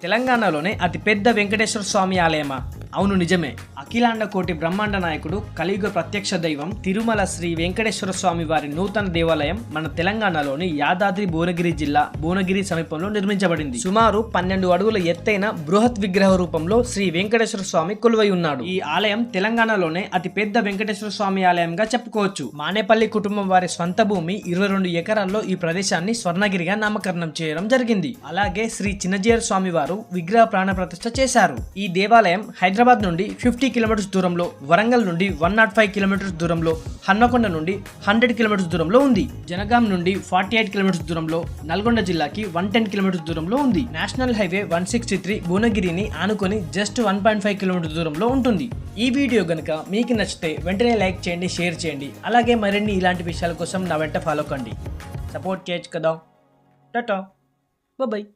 తెలంగాణలోనే అతిపెద్ద వెంకటేశ్వర స్వామి ఆలయమా? అవును, నిజమే. అఖిలాండ కోటి బ్రహ్మాండ నాయకుడు, కలియుగ ప్రత్యక్ష దైవం తిరుమల శ్రీ వెంకటేశ్వర స్వామి వారి నూతన దేవాలయం మన తెలంగాణలోని యాదాద్రి భువనగిరి జిల్లా భువనగిరి సమీపంలో నిర్మించబడింది. సుమారు 12 అడుగుల ఎత్తైన బృహత్ విగ్రహ రూపంలో శ్రీ వెంకటేశ్వర స్వామి కొలువై ఉన్నాడు. ఈ ఆలయం తెలంగాణలోనే అతిపెద్ద వెంకటేశ్వర స్వామి ఆలయంగా చెప్పుకోవచ్చు. మానేపల్లి కుటుంబం వారి స్వంత భూమి 22 ఎకరాల్లో ఈ ప్రదేశాన్ని స్వర్ణగిరిగా నామకరణం చేయడం జరిగింది. అలాగే శ్రీ చిన్నజీయర్ స్వామి వారు విగ్రహ ప్రాణ ప్రతిష్ఠ చేశారు. ఈ దేవాలయం హైదరాబాద్ నుండి 50 కిలోమీటర్స్ దూరంలో, వరంగల్ నుండి 105 కిలోమీటర్స్ దూరంలో, హన్మకొండ నుండి 100 కిలోమీటర్స్ దూరంలో ఉంది. జనగాం నుండి 48 కిలోమీటర్స్ దూరంలో, నల్గొండ జిల్లాకి 110 కిలోమీటర్స్ దూరంలో ఉంది. నేషనల్ హైవే 163 భువనగిరిని ఆనుకొని జస్ట్ 1.5 కిలోమీటర్స్ దూరంలో ఉంటుంది. ఈ వీడియో గనుక మీకు నచ్చితే వెంటనే లైక్ చేయండి, షేర్ చేయండి. అలాగే మరిన్ని ఇలాంటి విషయాల కోసం నా వెంట ఫాలో కండి. సపోర్ట్ చేయొచ్చు కదా. టాటా, బాయ్.